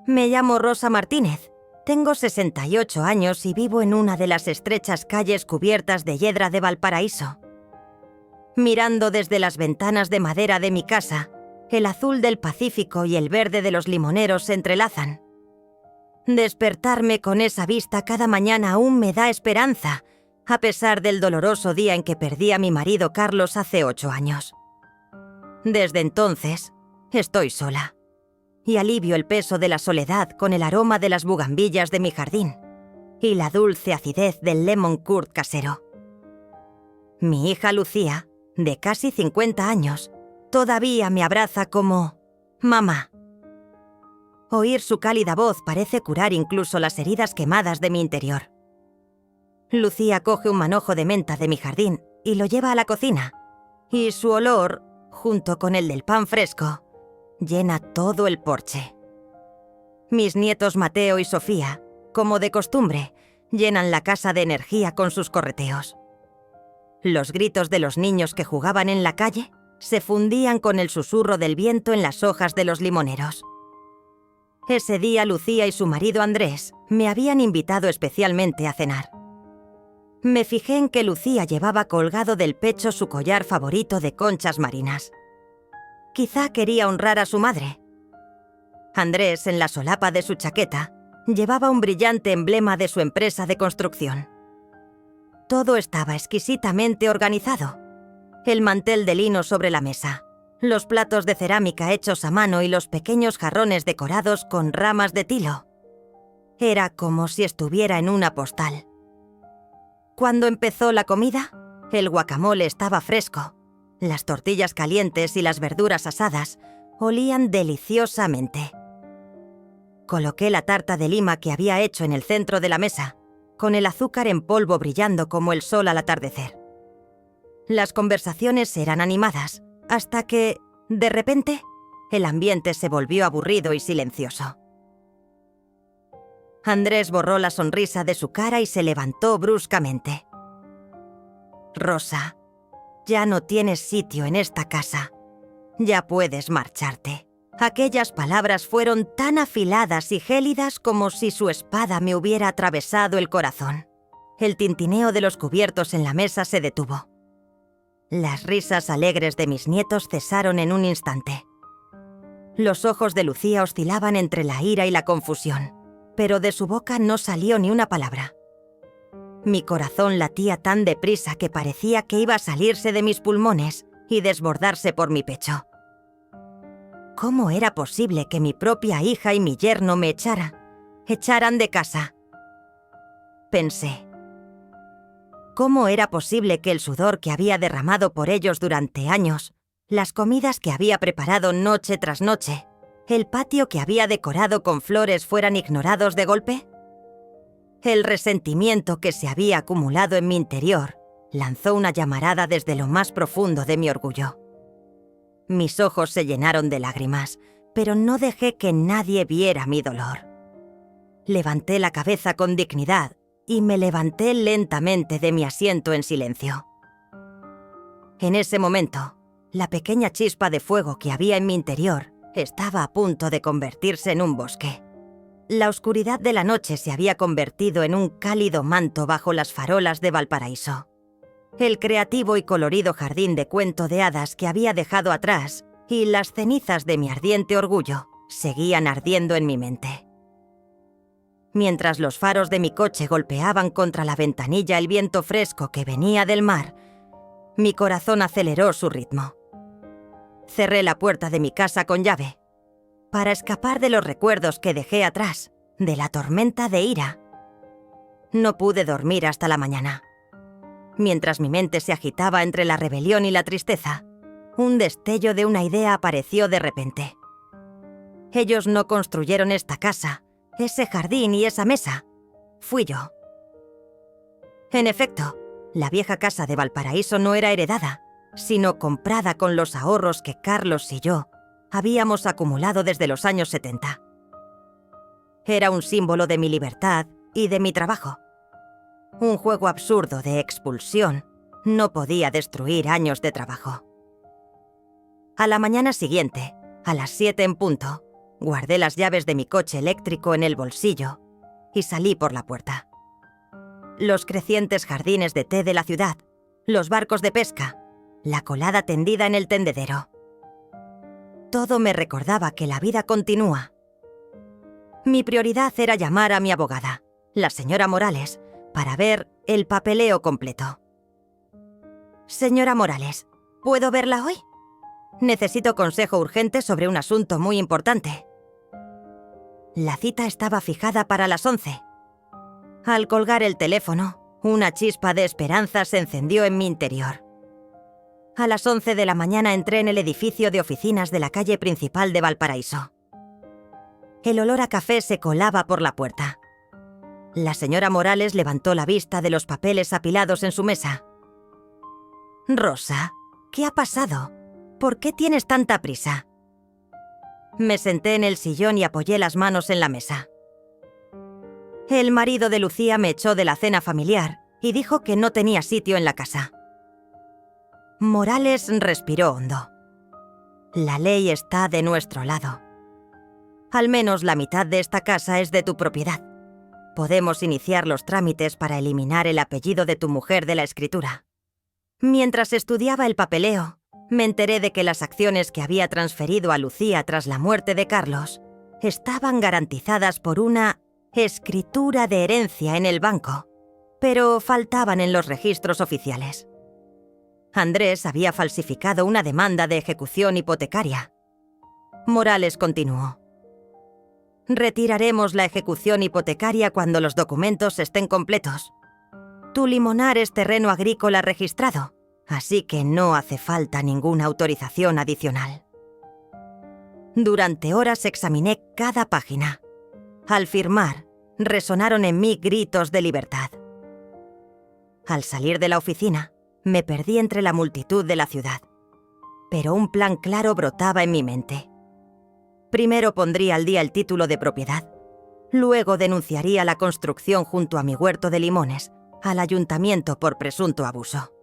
Me llamo Rosa Martínez. Tengo 68 años y vivo en una de las estrechas calles cubiertas de hiedra de Valparaíso. Mirando desde las ventanas de madera de mi casa, el azul del Pacífico y el verde de los limoneros se entrelazan. Despertarme con esa vista cada mañana aún me da esperanza, a pesar del doloroso día en que perdí a mi marido Carlos hace 8 años. Desde entonces, estoy sola y alivio el peso de la soledad con el aroma de las bugambillas de mi jardín y la dulce acidez del lemon curd casero. Mi hija Lucía, de casi 50 años, todavía me abraza como mamá. Oír su cálida voz parece curar incluso las heridas quemadas de mi interior. Lucía coge un manojo de menta de mi jardín y lo lleva a la cocina, y su olor, junto con el del pan fresco, llena todo el porche. Mis nietos Mateo y Sofía, como de costumbre, llenan la casa de energía con sus correteos. Los gritos de los niños que jugaban en la calle se fundían con el susurro del viento en las hojas de los limoneros. Ese día Lucía y su marido Andrés me habían invitado especialmente a cenar. Me fijé en que Lucía llevaba colgado del pecho su collar favorito de conchas marinas. Quizá quería honrar a su madre. Andrés, en la solapa de su chaqueta, llevaba un brillante emblema de su empresa de construcción. Todo estaba exquisitamente organizado. El mantel de lino sobre la mesa, los platos de cerámica hechos a mano y los pequeños jarrones decorados con ramas de tilo. Era como si estuviera en una postal. Cuando empezó la comida, el guacamole estaba fresco. Las tortillas calientes y las verduras asadas olían deliciosamente. Coloqué la tarta de lima que había hecho en el centro de la mesa, con el azúcar en polvo brillando como el sol al atardecer. Las conversaciones eran animadas, hasta que, de repente, el ambiente se volvió aburrido y silencioso. Andrés borró la sonrisa de su cara y se levantó bruscamente. Rosa, ya no tienes sitio en esta casa. Ya puedes marcharte. Aquellas palabras fueron tan afiladas y gélidas como si su espada me hubiera atravesado el corazón. El tintineo de los cubiertos en la mesa se detuvo. Las risas alegres de mis nietos cesaron en un instante. Los ojos de Lucía oscilaban entre la ira y la confusión, pero de su boca no salió ni una palabra. Mi corazón latía tan deprisa que parecía que iba a salirse de mis pulmones y desbordarse por mi pecho. ¿Cómo era posible que mi propia hija y mi yerno me echaran de casa? Pensé. ¿Cómo era posible que el sudor que había derramado por ellos durante años, las comidas que había preparado noche tras noche, el patio que había decorado con flores fueran ignorados de golpe? El resentimiento que se había acumulado en mi interior lanzó una llamarada desde lo más profundo de mi orgullo. Mis ojos se llenaron de lágrimas, pero no dejé que nadie viera mi dolor. Levanté la cabeza con dignidad y me levanté lentamente de mi asiento en silencio. En ese momento, la pequeña chispa de fuego que había en mi interior estaba a punto de convertirse en un bosque. La oscuridad de la noche se había convertido en un cálido manto bajo las farolas de Valparaíso. El creativo y colorido jardín de cuento de hadas que había dejado atrás y las cenizas de mi ardiente orgullo seguían ardiendo en mi mente. Mientras los faros de mi coche golpeaban contra la ventanilla el viento fresco que venía del mar, mi corazón aceleró su ritmo. Cerré la puerta de mi casa con llave, para escapar de los recuerdos que dejé atrás, de la tormenta de ira. No pude dormir hasta la mañana. Mientras mi mente se agitaba entre la rebelión y la tristeza, un destello de una idea apareció de repente. Ellos no construyeron esta casa, ese jardín y esa mesa. Fui yo. En efecto, la vieja casa de Valparaíso no era heredada, sino comprada con los ahorros que Carlos y yo habíamos acumulado desde los años 70. Era un símbolo de mi libertad y de mi trabajo. Un juego absurdo de expulsión no podía destruir años de trabajo. A la mañana siguiente, a las 7 en punto, Guardé las llaves de mi coche eléctrico en el bolsillo y salí por la puerta. Los crecientes jardines de té de la ciudad, los barcos de pesca, la colada tendida en el tendedero. Todo me recordaba que la vida continúa. Mi prioridad era llamar a mi abogada, la señora Morales, para ver el papeleo completo. Señora Morales, ¿puedo verla hoy? Necesito consejo urgente sobre un asunto muy importante. La cita estaba fijada para las 11. Al colgar el teléfono, una chispa de esperanza se encendió en mi interior. A las 11 de la mañana entré en el edificio de oficinas de la calle principal de Valparaíso. El olor a café se colaba por la puerta. La señora Morales levantó la vista de los papeles apilados en su mesa. Rosa, ¿qué ha pasado? ¿Por qué tienes tanta prisa? Me senté en el sillón y apoyé las manos en la mesa. El marido de Lucía me echó de la cena familiar y dijo que no tenía sitio en la casa. Morales respiró hondo. La ley está de nuestro lado. Al menos la mitad de esta casa es de tu propiedad. Podemos iniciar los trámites para eliminar el apellido de tu mujer de la escritura. Mientras estudiaba el papeleo, me enteré de que las acciones que había transferido a Lucía tras la muerte de Carlos estaban garantizadas por una escritura de herencia en el banco, pero faltaban en los registros oficiales. Andrés había falsificado una demanda de ejecución hipotecaria. Morales continuó. Retiraremos la ejecución hipotecaria cuando los documentos estén completos. Tu limonar es terreno agrícola registrado, así que no hace falta ninguna autorización adicional. Durante horas examiné cada página. Al firmar, resonaron en mí gritos de libertad. Al salir de la oficina, me perdí entre la multitud de la ciudad. Pero un plan claro brotaba en mi mente. Primero pondría al día el título de propiedad. Luego denunciaría la construcción junto a mi huerto de limones al ayuntamiento por presunto abuso.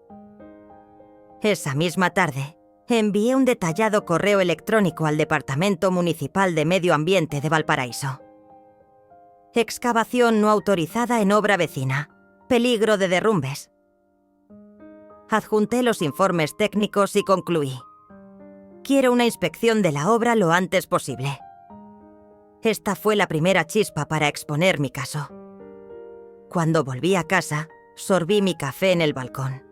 Esa misma tarde, envié un detallado correo electrónico al Departamento Municipal de Medio Ambiente de Valparaíso. Excavación no autorizada en obra vecina. Peligro de derrumbes. Adjunté los informes técnicos y concluí. Quiero una inspección de la obra lo antes posible. Esta fue la primera chispa para exponer mi caso. Cuando volví a casa, sorbí mi café en el balcón.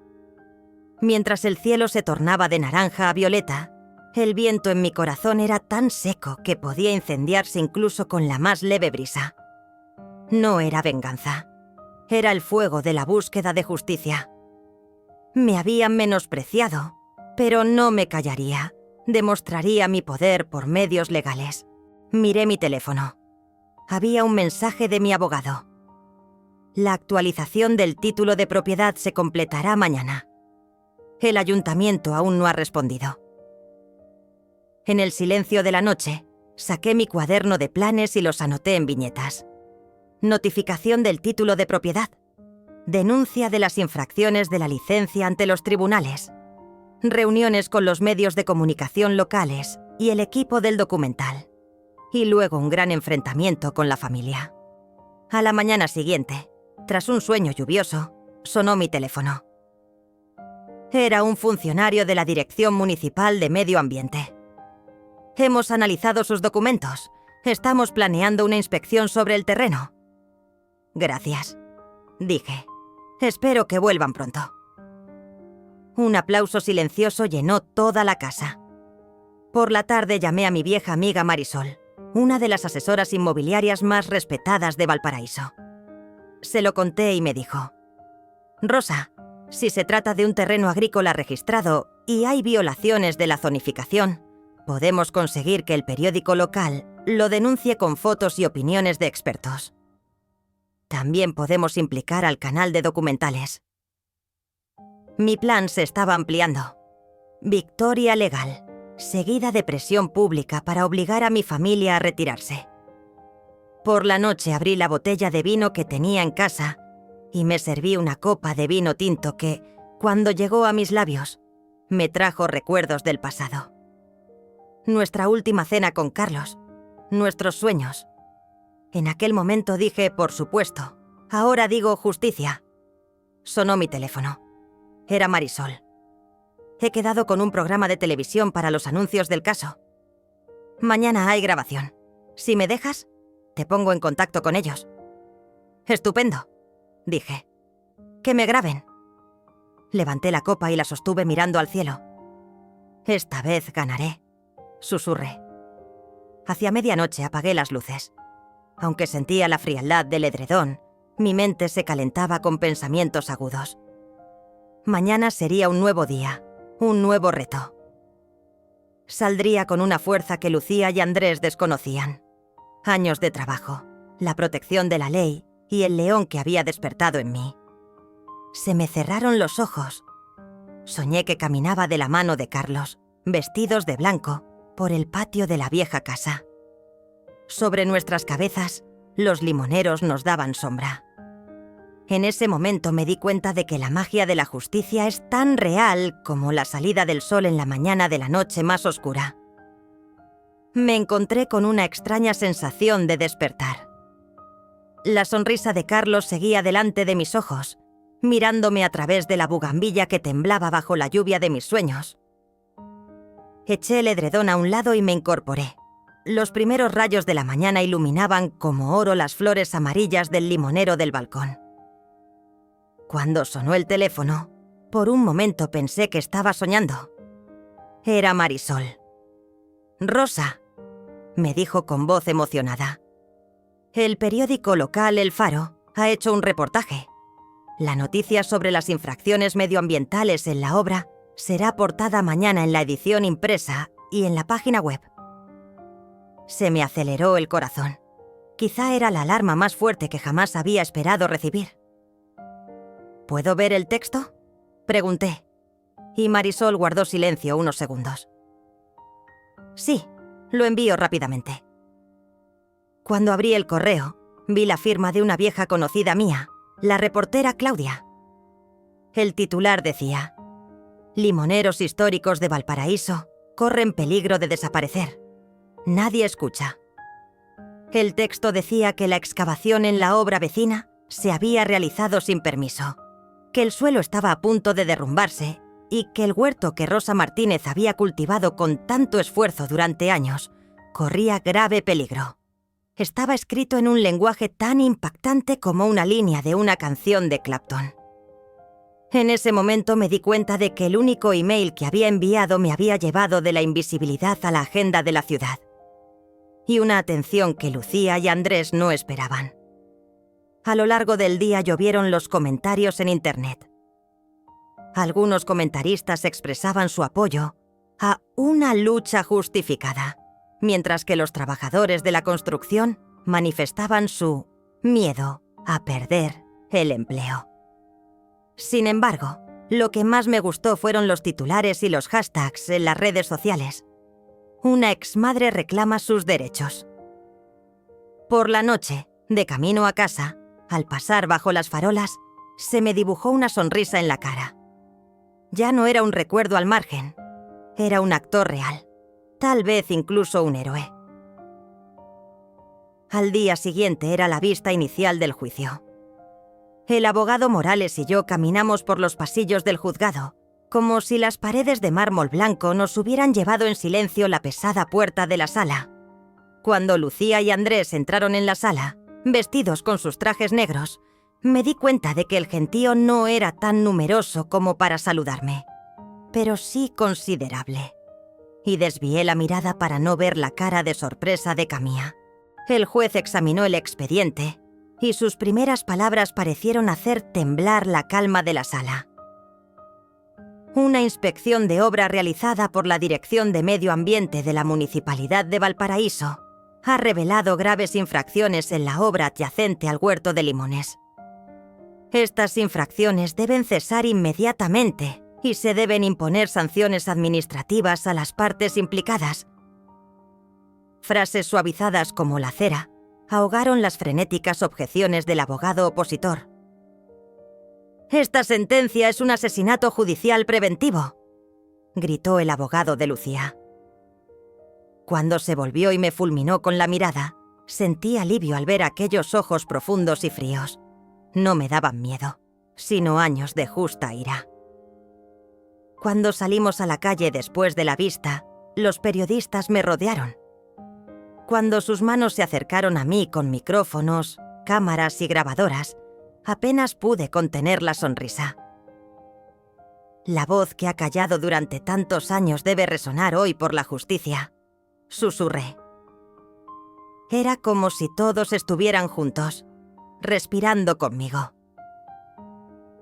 Mientras el cielo se tornaba de naranja a violeta, el viento en mi corazón era tan seco que podía incendiarse incluso con la más leve brisa. No era venganza. Era el fuego de la búsqueda de justicia. Me habían menospreciado, pero no me callaría. Demostraría mi poder por medios legales. Miré mi teléfono. Había un mensaje de mi abogado. La actualización del título de propiedad se completará mañana. El ayuntamiento aún no ha respondido. En el silencio de la noche, saqué mi cuaderno de planes y los anoté en viñetas. Notificación del título de propiedad. Denuncia de las infracciones de la licencia ante los tribunales. Reuniones con los medios de comunicación locales y el equipo del documental. Y luego un gran enfrentamiento con la familia. A la mañana siguiente, tras un sueño lluvioso, sonó mi teléfono. Era un funcionario de la Dirección Municipal de Medio Ambiente. Hemos analizado sus documentos. Estamos planeando una inspección sobre el terreno. Gracias, dije. Espero que vuelvan pronto. Un aplauso silencioso llenó toda la casa. Por la tarde llamé a mi vieja amiga Marisol, una de las asesoras inmobiliarias más respetadas de Valparaíso. Se lo conté y me dijo: Rosa, si se trata de un terreno agrícola registrado y hay violaciones de la zonificación, podemos conseguir que el periódico local lo denuncie con fotos y opiniones de expertos. También podemos implicar al canal de documentales. Mi plan se estaba ampliando. Victoria legal, seguida de presión pública para obligar a mi familia a retirarse. Por la noche abrí la botella de vino que tenía en casa y me serví una copa de vino tinto que, cuando llegó a mis labios, me trajo recuerdos del pasado. Nuestra última cena con Carlos, nuestros sueños. En aquel momento dije, por supuesto. Ahora digo justicia. Sonó mi teléfono. Era Marisol. He quedado con un programa de televisión para los anuncios del caso. Mañana hay grabación. Si me dejas, te pongo en contacto con ellos. Estupendo, dije. Que me graben. Levanté la copa y la sostuve mirando al cielo. Esta vez ganaré, susurré. Hacia medianoche apagué las luces. Aunque sentía la frialdad del edredón, mi mente se calentaba con pensamientos agudos. Mañana sería un nuevo día, un nuevo reto. Saldría con una fuerza que Lucía y Andrés desconocían. Años de trabajo, la protección de la ley y el león que había despertado en mí. Se me cerraron los ojos. Soñé que caminaba de la mano de Carlos, vestidos de blanco, por el patio de la vieja casa. Sobre nuestras cabezas, los limoneros nos daban sombra. En ese momento me di cuenta de que la magia de la justicia es tan real como la salida del sol en la mañana de la noche más oscura. Me encontré con una extraña sensación de despertar. La sonrisa de Carlos seguía delante de mis ojos, mirándome a través de la bugambilla que temblaba bajo la lluvia de mis sueños. Eché el edredón a un lado y me incorporé. Los primeros rayos de la mañana iluminaban como oro las flores amarillas del limonero del balcón. Cuando sonó el teléfono, por un momento pensé que estaba soñando. Era Marisol. «Rosa», me dijo con voz emocionada. «El periódico local El Faro ha hecho un reportaje. La noticia sobre las infracciones medioambientales en la obra será portada mañana en la edición impresa y en la página web». Se me aceleró el corazón. Quizá era la alarma más fuerte que jamás había esperado recibir. «¿Puedo ver el texto?», pregunté, y Marisol guardó silencio unos segundos. «Sí, lo envío rápidamente». Cuando abrí el correo, vi la firma de una vieja conocida mía, la reportera Claudia. El titular decía: «Limoneros históricos de Valparaíso corren peligro de desaparecer. Nadie escucha». El texto decía que la excavación en la obra vecina se había realizado sin permiso, que el suelo estaba a punto de derrumbarse y que el huerto que Rosa Martínez había cultivado con tanto esfuerzo durante años corría grave peligro. Estaba escrito en un lenguaje tan impactante como una línea de una canción de Clapton. En ese momento me di cuenta de que el único email que había enviado me había llevado de la invisibilidad a la agenda de la ciudad. Y una atención que Lucía y Andrés no esperaban. A lo largo del día llovieron los comentarios en Internet. Algunos comentaristas expresaban su apoyo a una lucha justificada, mientras que los trabajadores de la construcción manifestaban su miedo a perder el empleo. Sin embargo, lo que más me gustó fueron los titulares y los hashtags en las redes sociales. Una exmadre reclama sus derechos. Por la noche, de camino a casa, al pasar bajo las farolas, se me dibujó una sonrisa en la cara. Ya no era un recuerdo al margen, era un actor real, tal vez incluso un héroe. Al día siguiente era la vista inicial del juicio. El abogado Morales y yo caminamos por los pasillos del juzgado, como si las paredes de mármol blanco nos hubieran llevado en silencio la pesada puerta de la sala. Cuando Lucía y Andrés entraron en la sala, vestidos con sus trajes negros, me di cuenta de que el gentío no era tan numeroso como para saludarme, pero sí considerable. Y desvié la mirada para no ver la cara de sorpresa de Camilla. El juez examinó el expediente y sus primeras palabras parecieron hacer temblar la calma de la sala. Una inspección de obra realizada por la Dirección de Medio Ambiente de la Municipalidad de Valparaíso ha revelado graves infracciones en la obra adyacente al huerto de limones. Estas infracciones deben cesar inmediatamente y se deben imponer sanciones administrativas a las partes implicadas. Frases suavizadas como la cera ahogaron las frenéticas objeciones del abogado opositor. «Esta sentencia es un asesinato judicial preventivo», gritó el abogado de Lucía. Cuando se volvió y me fulminó con la mirada, sentí alivio al ver aquellos ojos profundos y fríos. No me daban miedo, sino años de justa ira. Cuando salimos a la calle después de la vista, los periodistas me rodearon. Cuando sus manos se acercaron a mí con micrófonos, cámaras y grabadoras, apenas pude contener la sonrisa. La voz que ha callado durante tantos años debe resonar hoy por la justicia, susurré. Era como si todos estuvieran juntos, respirando conmigo.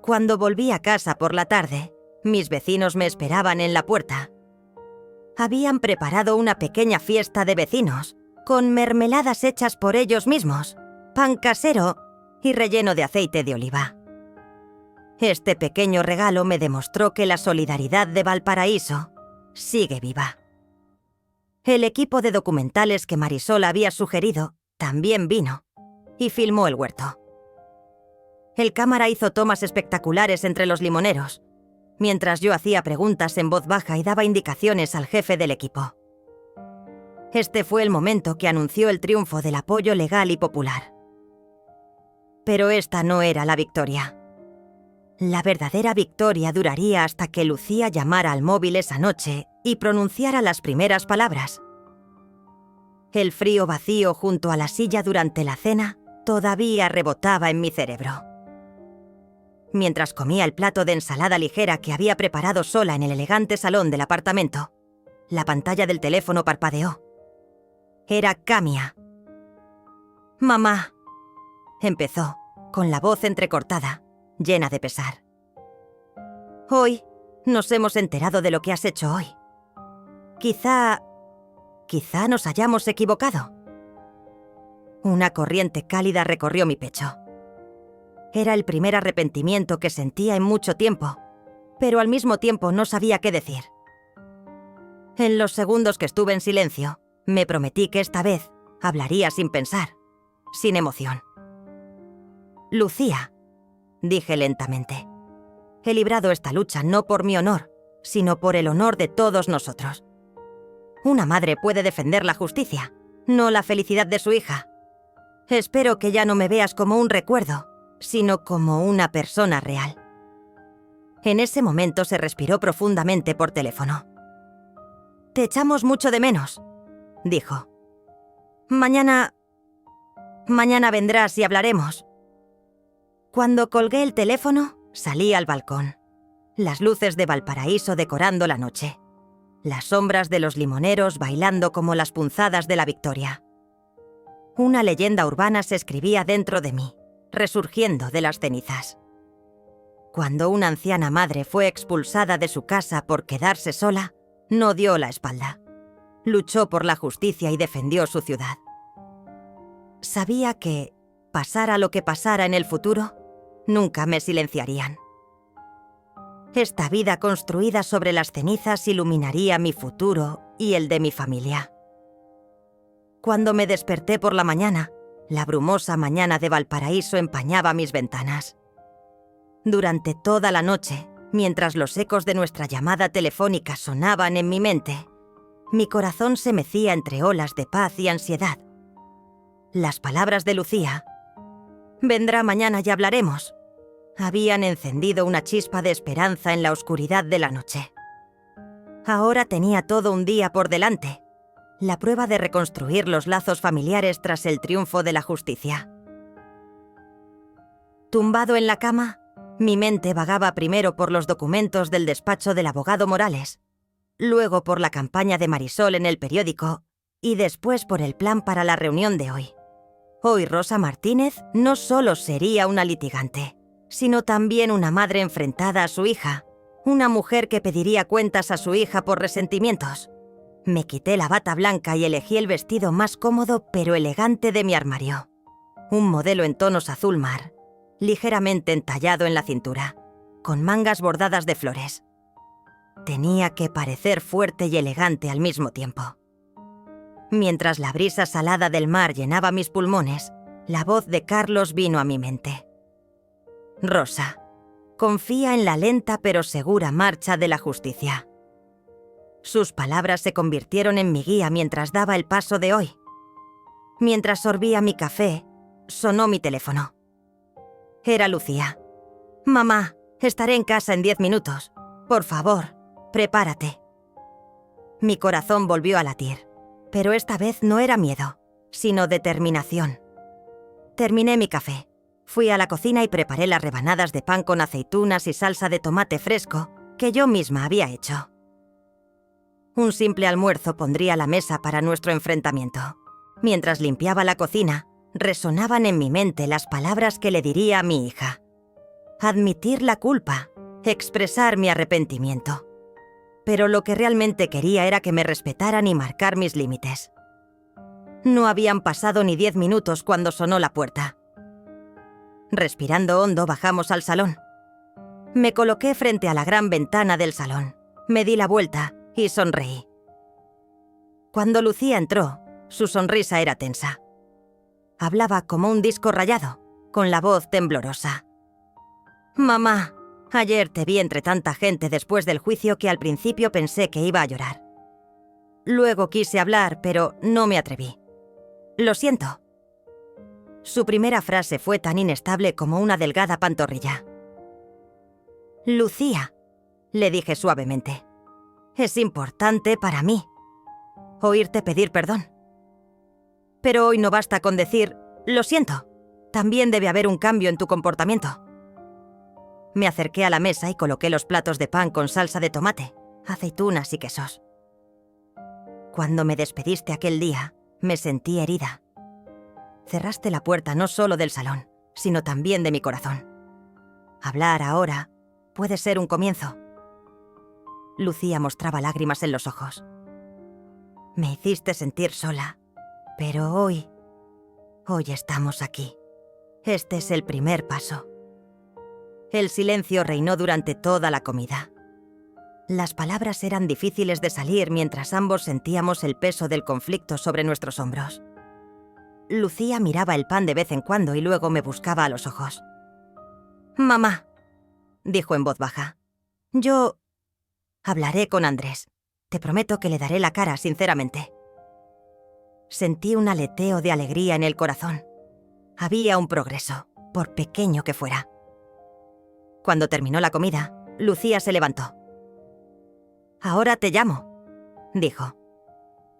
Cuando volví a casa por la tarde, mis vecinos me esperaban en la puerta. Habían preparado una pequeña fiesta de vecinos, con mermeladas hechas por ellos mismos, pan casero y relleno de aceite de oliva. Este pequeño regalo me demostró que la solidaridad de Valparaíso sigue viva. El equipo de documentales que Marisol había sugerido también vino y filmó el huerto. El cámara hizo tomas espectaculares entre los limoneros, mientras yo hacía preguntas en voz baja y daba indicaciones al jefe del equipo. Este fue el momento que anunció el triunfo del apoyo legal y popular. Pero esta no era la victoria. La verdadera victoria duraría hasta que Lucía llamara al móvil esa noche y pronunciara las primeras palabras. El frío vacío junto a la silla durante la cena todavía rebotaba en mi cerebro. Mientras comía el plato de ensalada ligera que había preparado sola en el elegante salón del apartamento, la pantalla del teléfono parpadeó. Era Kamia. «Mamá», empezó, con la voz entrecortada, llena de pesar. «Hoy nos hemos enterado de lo que has hecho hoy. Quizá nos hayamos equivocado». Una corriente cálida recorrió mi pecho. Era el primer arrepentimiento que sentía en mucho tiempo, pero al mismo tiempo no sabía qué decir. En los segundos que estuve en silencio, me prometí que esta vez hablaría sin pensar, sin emoción. «Lucía», dije lentamente, «he librado esta lucha no por mi honor, sino por el honor de todos nosotros. Una madre puede defender la justicia, no la felicidad de su hija. Espero que ya no me veas como un recuerdo, sino como una persona real». En ese momento se respiró profundamente por teléfono. «Te echamos mucho de menos», dijo. Mañana vendrás y hablaremos». Cuando colgué el teléfono, salí al balcón. Las luces de Valparaíso decorando la noche. Las sombras de los limoneros bailando como las punzadas de la victoria. Una leyenda urbana se escribía dentro de mí, resurgiendo de las cenizas. Cuando una anciana madre fue expulsada de su casa por quedarse sola, no dio la espalda. Luchó por la justicia y defendió su ciudad. Sabía que, pasara lo que pasara en el futuro, nunca me silenciarían. Esta vida construida sobre las cenizas iluminaría mi futuro y el de mi familia. Cuando me desperté por la mañana, la brumosa mañana de Valparaíso empañaba mis ventanas. Durante toda la noche, mientras los ecos de nuestra llamada telefónica sonaban en mi mente, mi corazón se mecía entre olas de paz y ansiedad. Las palabras de Lucía, «vendrá mañana y hablaremos», habían encendido una chispa de esperanza en la oscuridad de la noche. Ahora tenía todo un día por delante, la prueba de reconstruir los lazos familiares tras el triunfo de la justicia. Tumbado en la cama, mi mente vagaba primero por los documentos del despacho del abogado Morales, luego por la campaña de Marisol en el periódico y después por el plan para la reunión de hoy. Hoy Rosa Martínez no solo sería una litigante, sino también una madre enfrentada a su hija, una mujer que pediría cuentas a su hija por resentimientos. Me quité la bata blanca y elegí el vestido más cómodo pero elegante de mi armario. Un modelo en tonos azul mar, ligeramente entallado en la cintura, con mangas bordadas de flores. Tenía que parecer fuerte y elegante al mismo tiempo. Mientras la brisa salada del mar llenaba mis pulmones, la voz de Carlos vino a mi mente. «Rosa, confía en la lenta pero segura marcha de la justicia. Sus palabras se convirtieron en mi guía mientras daba el paso de hoy. Mientras sorbía mi café, sonó mi teléfono. Era Lucía. «Mamá, estaré en casa en 10 minutos. Por favor, prepárate». Mi corazón volvió a latir, pero esta vez no era miedo, sino determinación. Terminé mi café. Fui a la cocina y preparé las rebanadas de pan con aceitunas y salsa de tomate fresco que yo misma había hecho. Un simple almuerzo pondría la mesa para nuestro enfrentamiento. Mientras limpiaba la cocina, resonaban en mi mente las palabras que le diría a mi hija. Admitir la culpa, expresar mi arrepentimiento. Pero lo que realmente quería era que me respetaran y marcar mis límites. No habían pasado ni 10 minutos cuando sonó la puerta. Respirando hondo, bajamos al salón. Me coloqué frente a la gran ventana del salón. Me di la vuelta y sonreí. Cuando Lucía entró, su sonrisa era tensa. Hablaba como un disco rayado, con la voz temblorosa. «Mamá, ayer te vi entre tanta gente después del juicio que al principio pensé que iba a llorar. Luego quise hablar, pero no me atreví. Lo siento». Su primera frase fue tan inestable como una delgada pantorrilla. «Lucía», le dije suavemente, «es importante para mí oírte pedir perdón. Pero hoy no basta con decir, lo siento, también debe haber un cambio en tu comportamiento». Me acerqué a la mesa y coloqué los platos de pan con salsa de tomate, aceitunas y quesos. Cuando me despediste aquel día, me sentí herida. Cerraste la puerta no solo del salón, sino también de mi corazón. Hablar ahora puede ser un comienzo. Lucía mostraba lágrimas en los ojos. Me hiciste sentir sola, pero hoy estamos aquí. Este es el primer paso. El silencio reinó durante toda la comida. Las palabras eran difíciles de salir mientras ambos sentíamos el peso del conflicto sobre nuestros hombros. Lucía miraba el pan de vez en cuando y luego me buscaba a los ojos. «Mamá», dijo en voz baja, «yo hablaré con Andrés. Te prometo que le daré la cara sinceramente». Sentí un aleteo de alegría en el corazón. Había un progreso, por pequeño que fuera. Cuando terminó la comida, Lucía se levantó. «Ahora te llamo», dijo.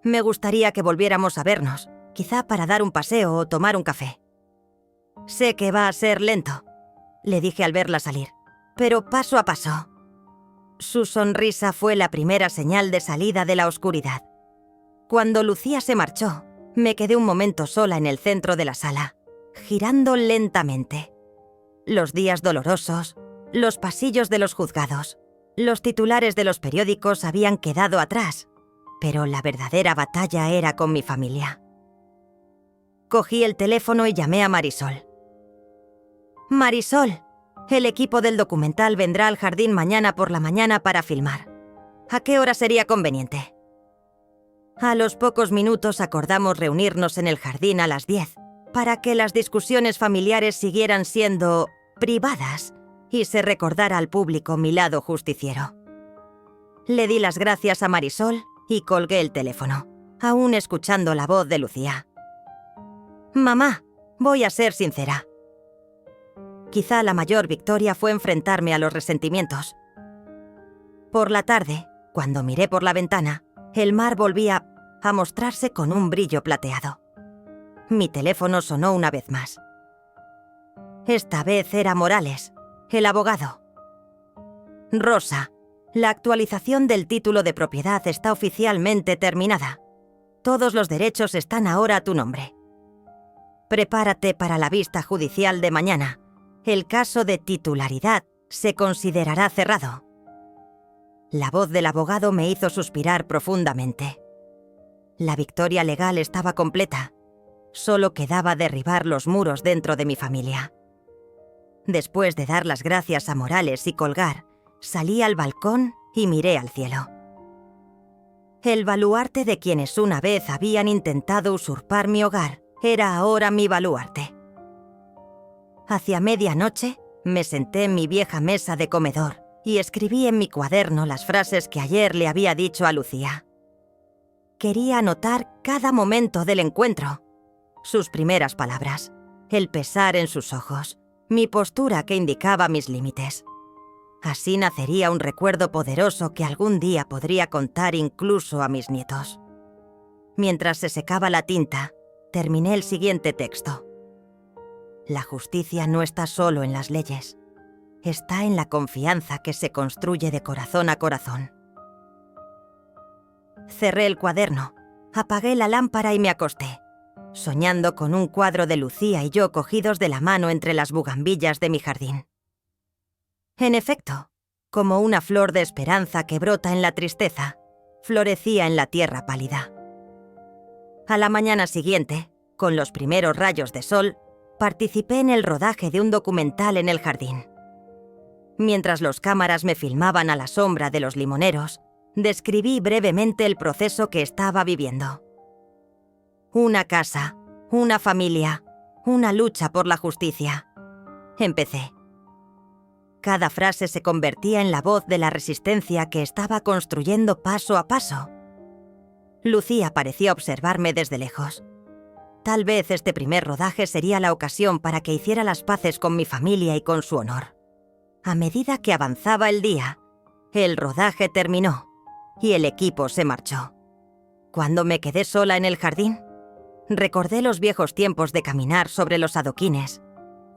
«Me gustaría que volviéramos a vernos, quizá para dar un paseo o tomar un café». «Sé que va a ser lento», le dije al verla salir, «pero paso a paso». Su sonrisa fue la primera señal de salida de la oscuridad. Cuando Lucía se marchó, me quedé un momento sola en el centro de la sala, girando lentamente. Los días dolorosos, los pasillos de los juzgados, los titulares de los periódicos habían quedado atrás, pero la verdadera batalla era con mi familia. Cogí el teléfono y llamé a Marisol. «Marisol, el equipo del documental vendrá al jardín mañana por la mañana para filmar. ¿A qué hora sería conveniente?» A los pocos minutos acordamos reunirnos en el jardín a las 10, para que las discusiones familiares siguieran siendo privadas y se recordara al público mi lado justiciero. Le di las gracias a Marisol y colgué el teléfono, aún escuchando la voz de Lucía. «Mamá, voy a ser sincera. Quizá la mayor victoria fue enfrentarme a los resentimientos. Por la tarde, cuando miré por la ventana, el mar volvía a mostrarse con un brillo plateado. Mi teléfono sonó una vez más. Esta vez era Morales, el abogado. «Rosa, la actualización del título de propiedad está oficialmente terminada. Todos los derechos están ahora a tu nombre. Prepárate para la vista judicial de mañana. El caso de titularidad se considerará cerrado». La voz del abogado me hizo suspirar profundamente. La victoria legal estaba completa. Solo quedaba derribar los muros dentro de mi familia. Después de dar las gracias a Morales y colgar, salí al balcón y miré al cielo. El baluarte de quienes una vez habían intentado usurpar mi hogar era ahora mi baluarte. Hacia medianoche me senté en mi vieja mesa de comedor y escribí en mi cuaderno las frases que ayer le había dicho a Lucía. Quería anotar cada momento del encuentro, sus primeras palabras, el pesar en sus ojos, mi postura que indicaba mis límites. Así nacería un recuerdo poderoso que algún día podría contar incluso a mis nietos. Mientras se secaba la tinta, terminé el siguiente texto. La justicia no está solo en las leyes, está en la confianza que se construye de corazón a corazón. Cerré el cuaderno, apagué la lámpara y me acosté, soñando con un cuadro de Lucía y yo cogidos de la mano entre las bugambillas de mi jardín. En efecto, como una flor de esperanza que brota en la tristeza, florecía en la tierra pálida. A la mañana siguiente, con los primeros rayos de sol, participé en el rodaje de un documental en el jardín. Mientras los cámaras me filmaban a la sombra de los limoneros, describí brevemente el proceso que estaba viviendo. Una casa, una familia, una lucha por la justicia. Empecé. Cada frase se convertía en la voz de la resistencia que estaba construyendo paso a paso. Lucía parecía observarme desde lejos. Tal vez este primer rodaje sería la ocasión para que hiciera las paces con mi familia y con su honor. A medida que avanzaba el día, el rodaje terminó y el equipo se marchó. Cuando me quedé sola en el jardín, recordé los viejos tiempos de caminar sobre los adoquines,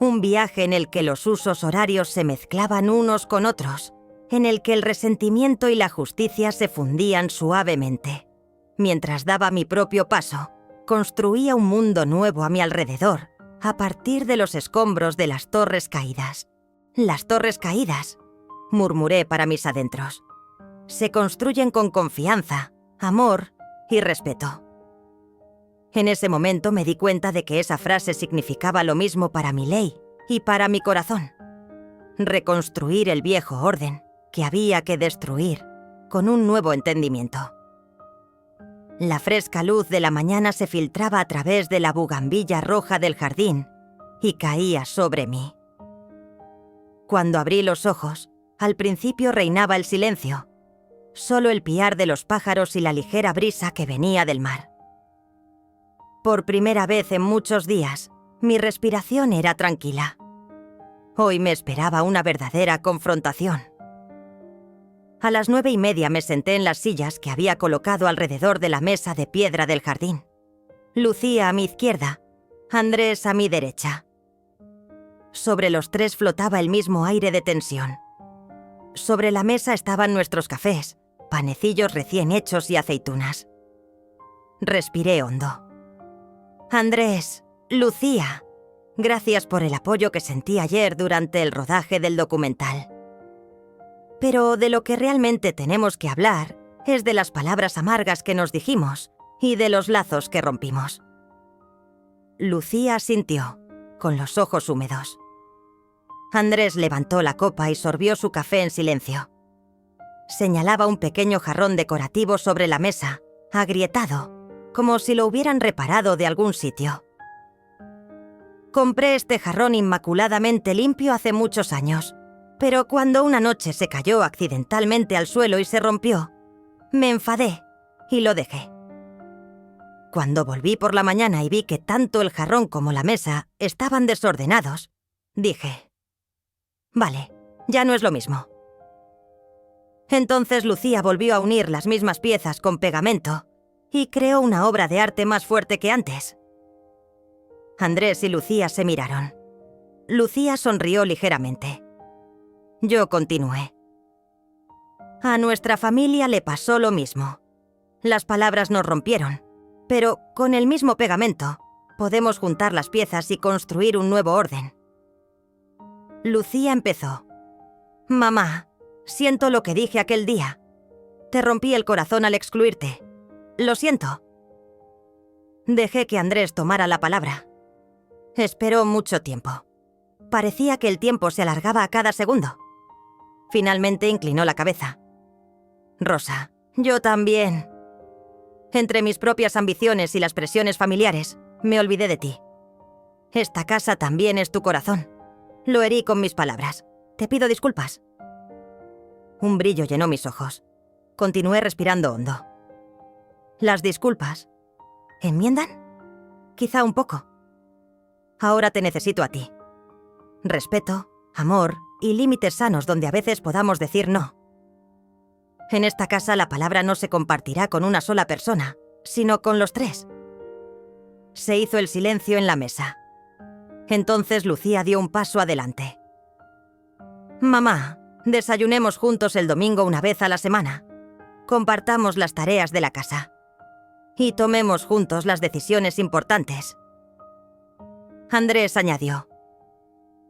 un viaje en el que los usos horarios se mezclaban unos con otros, en el que el resentimiento y la justicia se fundían suavemente. Mientras daba mi propio paso, construía un mundo nuevo a mi alrededor, a partir de los escombros de las torres caídas. Las torres caídas, murmuré para mis adentros, se construyen con confianza, amor y respeto. En ese momento me di cuenta de que esa frase significaba lo mismo para mi ley y para mi corazón. Reconstruir el viejo orden que había que destruir con un nuevo entendimiento. La fresca luz de la mañana se filtraba a través de la bugambilla roja del jardín y caía sobre mí. Cuando abrí los ojos, al principio reinaba el silencio, solo el piar de los pájaros y la ligera brisa que venía del mar. Por primera vez en muchos días, mi respiración era tranquila. Hoy me esperaba una verdadera confrontación. A las 9:30 me senté en las sillas que había colocado alrededor de la mesa de piedra del jardín. Lucía a mi izquierda, Andrés a mi derecha. Sobre los tres flotaba el mismo aire de tensión. Sobre la mesa estaban nuestros cafés, panecillos recién hechos y aceitunas. Respiré hondo. Andrés, Lucía, gracias por el apoyo que sentí ayer durante el rodaje del documental. Pero de lo que realmente tenemos que hablar es de las palabras amargas que nos dijimos y de los lazos que rompimos. Lucía asintió, con los ojos húmedos. Andrés levantó la copa y sorbió su café en silencio. Señalaba un pequeño jarrón decorativo sobre la mesa, agrietado, como si lo hubieran reparado de algún sitio. Compré este jarrón inmaculadamente limpio hace muchos años, pero cuando una noche se cayó accidentalmente al suelo y se rompió, me enfadé y lo dejé. Cuando volví por la mañana y vi que tanto el jarrón como la mesa estaban desordenados, dije: vale, ya no es lo mismo. Entonces Lucía volvió a unir las mismas piezas con pegamento y creó una obra de arte más fuerte que antes. Andrés y Lucía se miraron. Lucía sonrió ligeramente. Yo continué. A nuestra familia le pasó lo mismo. Las palabras nos rompieron, pero con el mismo pegamento podemos juntar las piezas y construir un nuevo orden. Lucía empezó. Mamá, siento lo que dije aquel día. Te rompí el corazón al excluirte. Lo siento. Dejé que Andrés tomara la palabra. Esperó mucho tiempo. Parecía que el tiempo se alargaba a cada segundo. Finalmente inclinó la cabeza. Rosa, yo también. Entre mis propias ambiciones y las presiones familiares, me olvidé de ti. Esta casa también es tu corazón. Lo herí con mis palabras. Te pido disculpas. Un brillo llenó mis ojos. Continué respirando hondo. Las disculpas. ¿Enmiendan? Quizá un poco. Ahora te necesito a ti. Respeto, amor y límites sanos donde a veces podamos decir no. En esta casa la palabra no se compartirá con una sola persona, sino con los tres. Se hizo el silencio en la mesa. Entonces Lucía dio un paso adelante. Mamá, desayunemos juntos el domingo una vez a la semana. Compartamos las tareas de la casa. Y tomemos juntos las decisiones importantes. Andrés añadió: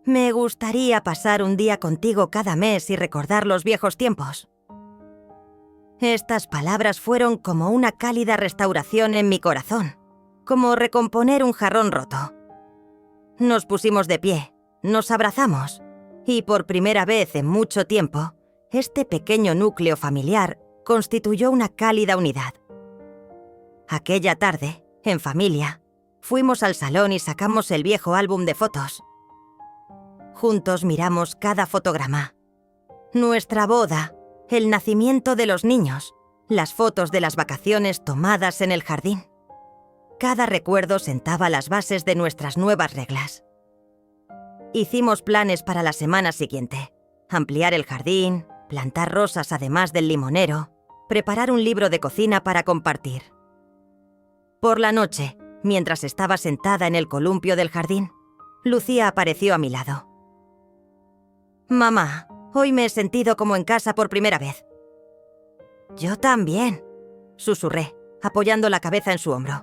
me gustaría pasar un día contigo cada mes y recordar los viejos tiempos. Estas palabras fueron como una cálida restauración en mi corazón, como recomponer un jarrón roto. Nos pusimos de pie, nos abrazamos, y por primera vez en mucho tiempo, este pequeño núcleo familiar constituyó una cálida unidad. Aquella tarde, en familia, fuimos al salón y sacamos el viejo álbum de fotos. Juntos miramos cada fotograma. Nuestra boda, el nacimiento de los niños, las fotos de las vacaciones tomadas en el jardín. Cada recuerdo sentaba las bases de nuestras nuevas reglas. Hicimos planes para la semana siguiente. Ampliar el jardín, plantar rosas además del limonero, preparar un libro de cocina para compartir. Por la noche, mientras estaba sentada en el columpio del jardín, Lucía apareció a mi lado. Mamá, hoy me he sentido como en casa por primera vez. Yo también, susurré, apoyando la cabeza en su hombro.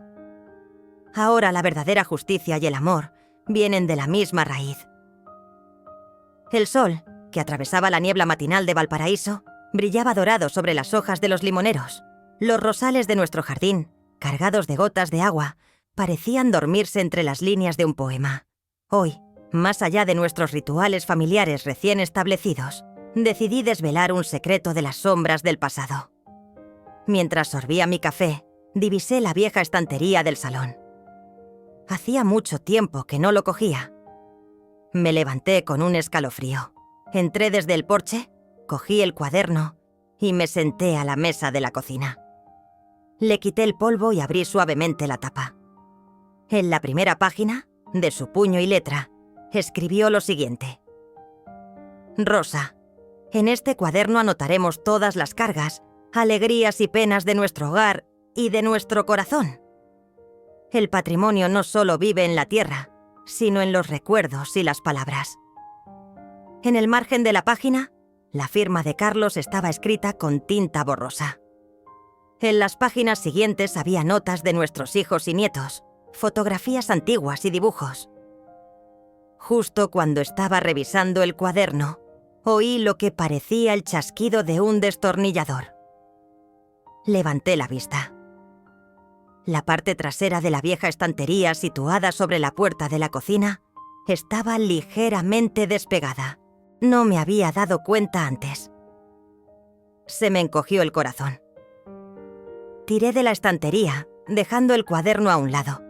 Ahora la verdadera justicia y el amor vienen de la misma raíz. El sol, que atravesaba la niebla matinal de Valparaíso, brillaba dorado sobre las hojas de los limoneros. Los rosales de nuestro jardín, cargados de gotas de agua, parecían dormirse entre las líneas de un poema. Hoy, más allá de nuestros rituales familiares recién establecidos, decidí desvelar un secreto de las sombras del pasado. Mientras sorbía mi café, divisé la vieja estantería del salón. Hacía mucho tiempo que no lo cogía. Me levanté con un escalofrío. Entré desde el porche, cogí el cuaderno y me senté a la mesa de la cocina. Le quité el polvo y abrí suavemente la tapa. En la primera página, de su puño y letra, escribió lo siguiente: Rosa, en este cuaderno anotaremos todas las cargas, alegrías y penas de nuestro hogar y de nuestro corazón. El patrimonio no solo vive en la tierra, sino en los recuerdos y las palabras. En el margen de la página, la firma de Carlos estaba escrita con tinta borrosa. En las páginas siguientes había notas de nuestros hijos y nietos, fotografías antiguas y dibujos. Justo cuando estaba revisando el cuaderno, oí lo que parecía el chasquido de un destornillador. Levanté la vista. La parte trasera de la vieja estantería situada sobre la puerta de la cocina estaba ligeramente despegada. No me había dado cuenta antes. Se me encogió el corazón. Tiré de la estantería, dejando el cuaderno a un lado,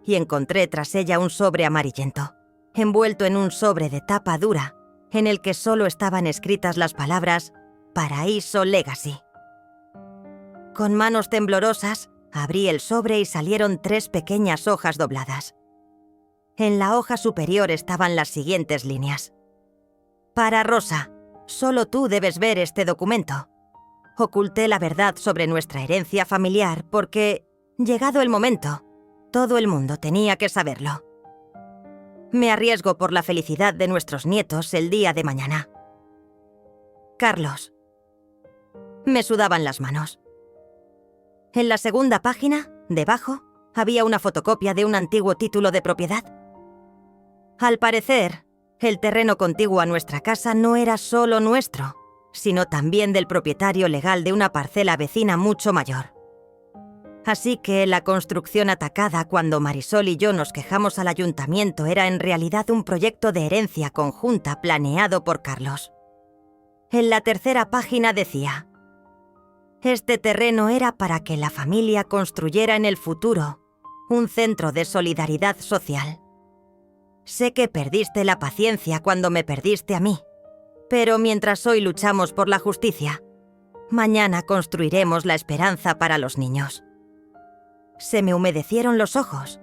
y encontré tras ella un sobre amarillento, envuelto en un sobre de tapa dura, en el que solo estaban escritas las palabras Paraíso Legacy. Con manos temblorosas, abrí el sobre y salieron 3 pequeñas hojas dobladas. En la hoja superior estaban las siguientes líneas: Para Rosa, solo tú debes ver este documento. Oculté la verdad sobre nuestra herencia familiar porque, llegado el momento, todo el mundo tenía que saberlo. Me arriesgo por la felicidad de nuestros nietos el día de mañana. Carlos. Me sudaban las manos. En la segunda página, debajo, había una fotocopia de un antiguo título de propiedad. Al parecer, el terreno contiguo a nuestra casa no era solo nuestro, sino también del propietario legal de una parcela vecina mucho mayor. Así que la construcción atacada cuando Marisol y yo nos quejamos al ayuntamiento era en realidad un proyecto de herencia conjunta planeado por Carlos. En la tercera página decía: Este terreno era para que la familia construyera en el futuro un centro de solidaridad social. Sé que perdiste la paciencia cuando me perdiste a mí, Pero mientras hoy luchamos por la justicia, mañana construiremos la esperanza para los niños. Se me humedecieron los ojos.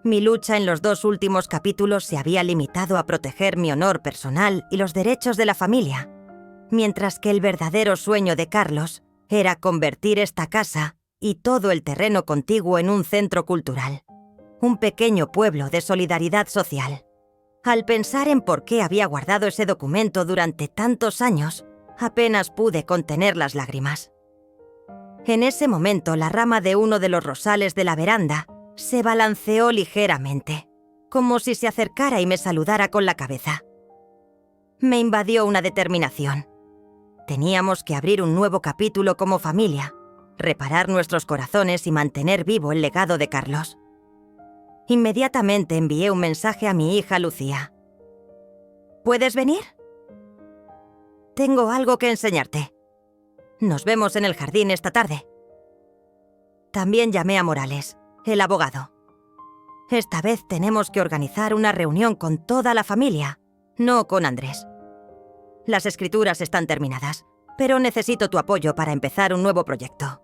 Mi lucha en los 2 últimos capítulos se había limitado a proteger mi honor personal y los derechos de la familia, mientras que el verdadero sueño de Carlos era convertir esta casa y todo el terreno contiguo en un centro cultural, un pequeño pueblo de solidaridad social. Al pensar en por qué había guardado ese documento durante tantos años, apenas pude contener las lágrimas. En ese momento, la rama de uno de los rosales de la veranda se balanceó ligeramente, como si se acercara y me saludara con la cabeza. Me invadió una determinación. Teníamos que abrir un nuevo capítulo como familia, reparar nuestros corazones y mantener vivo el legado de Carlos. Inmediatamente envié un mensaje a mi hija Lucía. ¿Puedes venir? Tengo algo que enseñarte. Nos vemos en el jardín esta tarde. También llamé a Morales, el abogado. Esta vez tenemos que organizar una reunión con toda la familia, no con Andrés. Las escrituras están terminadas, pero necesito tu apoyo para empezar un nuevo proyecto.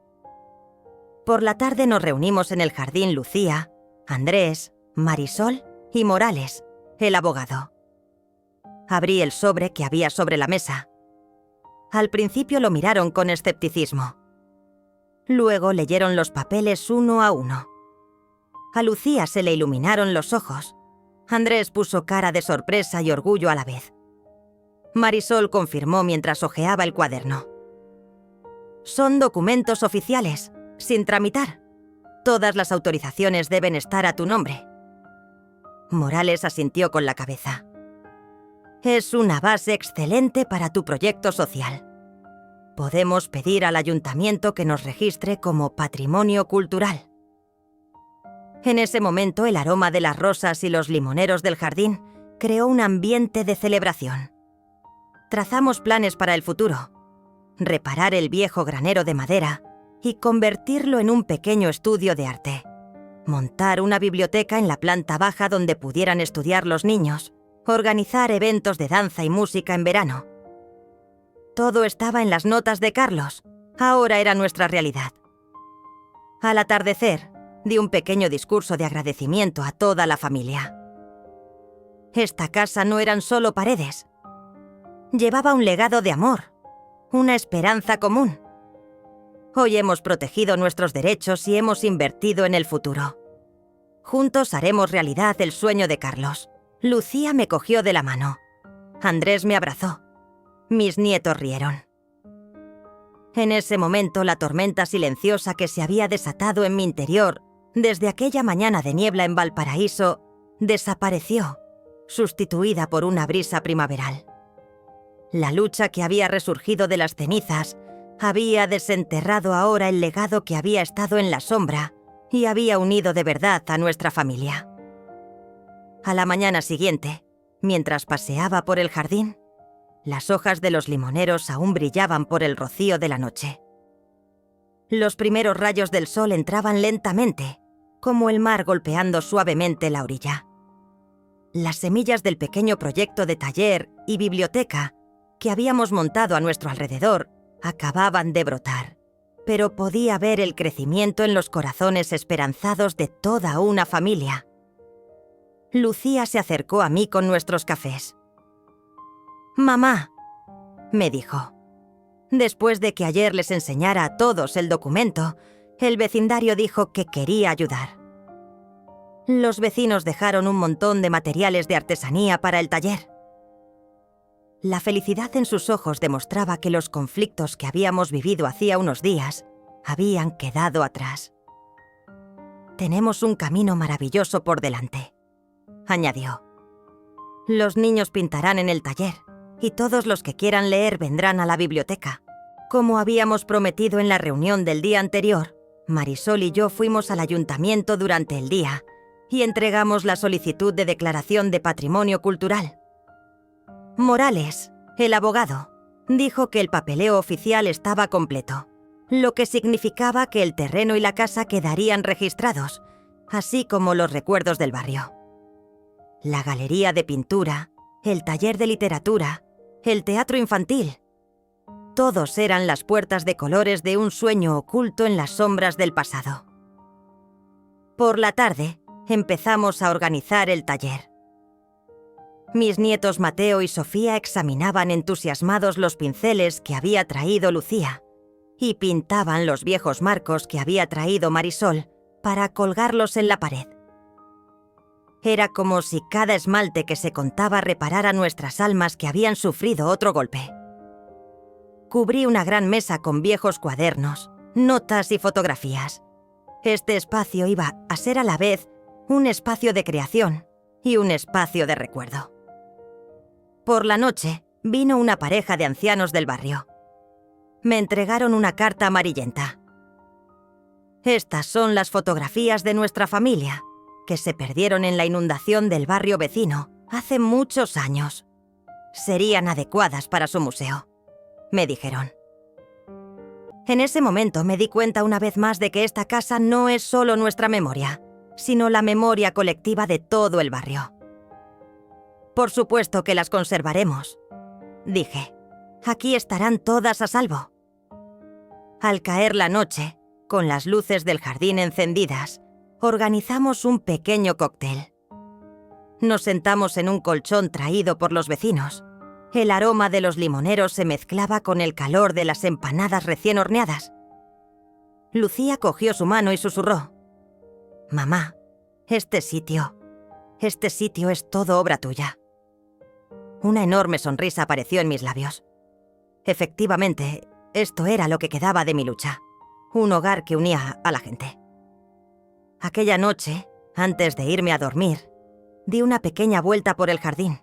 Por la tarde nos reunimos en el jardín Lucía, Andrés, Marisol y Morales, el abogado. Abrí el sobre que había sobre la mesa. Al principio lo miraron con escepticismo. Luego leyeron los papeles uno a uno. A Lucía se le iluminaron los ojos. Andrés puso cara de sorpresa y orgullo a la vez. Marisol confirmó mientras hojeaba el cuaderno. Son documentos oficiales, sin tramitar. Todas las autorizaciones deben estar a tu nombre. Morales asintió con la cabeza. Es una base excelente para tu proyecto social. Podemos pedir al ayuntamiento que nos registre como patrimonio cultural. En ese momento, el aroma de las rosas y los limoneros del jardín creó un ambiente de celebración. Trazamos planes para el futuro: reparar el viejo granero de madera y convertirlo en un pequeño estudio de arte. Montar una biblioteca en la planta baja donde pudieran estudiar los niños. Organizar eventos de danza y música en verano. Todo estaba en las notas de Carlos. Ahora era nuestra realidad. Al atardecer, di un pequeño discurso de agradecimiento a toda la familia. Esta casa no eran solo paredes. Llevaba un legado de amor, una esperanza común. Hoy hemos protegido nuestros derechos y hemos invertido en el futuro. Juntos haremos realidad el sueño de Carlos. Lucía me cogió de la mano. Andrés me abrazó. Mis nietos rieron. En ese momento, la tormenta silenciosa que se había desatado en mi interior desde aquella mañana de niebla en Valparaíso desapareció, sustituida por una brisa primaveral. La lucha que había resurgido de las cenizas había desenterrado ahora el legado que había estado en la sombra y había unido de verdad a nuestra familia. A la mañana siguiente, mientras paseaba por el jardín, las hojas de los limoneros aún brillaban por el rocío de la noche. Los primeros rayos del sol entraban lentamente, como el mar golpeando suavemente la orilla. Las semillas del pequeño proyecto de taller y biblioteca que habíamos montado a nuestro alrededor acababan de brotar, pero podía ver el crecimiento en los corazones esperanzados de toda una familia. Lucía se acercó a mí con nuestros cafés. «Mamá», me dijo. Después de que ayer les enseñara a todos el documento, el vecindario dijo que quería ayudar. Los vecinos dejaron un montón de materiales de artesanía para el taller. La felicidad en sus ojos demostraba que los conflictos que habíamos vivido hacía unos días habían quedado atrás. «Tenemos un camino maravilloso por delante», añadió. «Los niños pintarán en el taller y todos los que quieran leer vendrán a la biblioteca. Como habíamos prometido en la reunión del día anterior, Marisol y yo fuimos al ayuntamiento durante el día y entregamos la solicitud de declaración de patrimonio cultural. Morales, el abogado, dijo que el papeleo oficial estaba completo, lo que significaba que el terreno y la casa quedarían registrados, así como los recuerdos del barrio. La galería de pintura, el taller de literatura el teatro infantil. Todos eran las puertas de colores de un sueño oculto en las sombras del pasado. Por la tarde, empezamos a organizar el taller. Mis nietos Mateo y Sofía examinaban entusiasmados los pinceles que había traído Lucía y pintaban los viejos marcos que había traído Marisol para colgarlos en la pared. Era como si cada esmalte que se contaba reparara nuestras almas que habían sufrido otro golpe. Cubrí una gran mesa con viejos cuadernos, notas y fotografías. Este espacio iba a ser a la vez un espacio de creación y un espacio de recuerdo. Por la noche, vino una pareja de ancianos del barrio. Me entregaron una carta amarillenta. Estas son las fotografías de nuestra familia, que se perdieron en la inundación del barrio vecino hace muchos años. Serían adecuadas para su museo, me dijeron. En ese momento me di cuenta una vez más de que esta casa no es solo nuestra memoria, sino la memoria colectiva de todo el barrio. Por supuesto que las conservaremos, dije. Aquí estarán todas a salvo. Al caer la noche, con las luces del jardín encendidas, organizamos un pequeño cóctel. Nos sentamos en un colchón traído por los vecinos. El aroma de los limoneros se mezclaba con el calor de las empanadas recién horneadas. Lucía cogió su mano y susurró: «Mamá, este sitio es todo obra tuya». Una enorme sonrisa apareció en mis labios. Efectivamente, esto era lo que quedaba de mi lucha. Un hogar que unía a la gente. Aquella noche, antes de irme a dormir, di una pequeña vuelta por el jardín.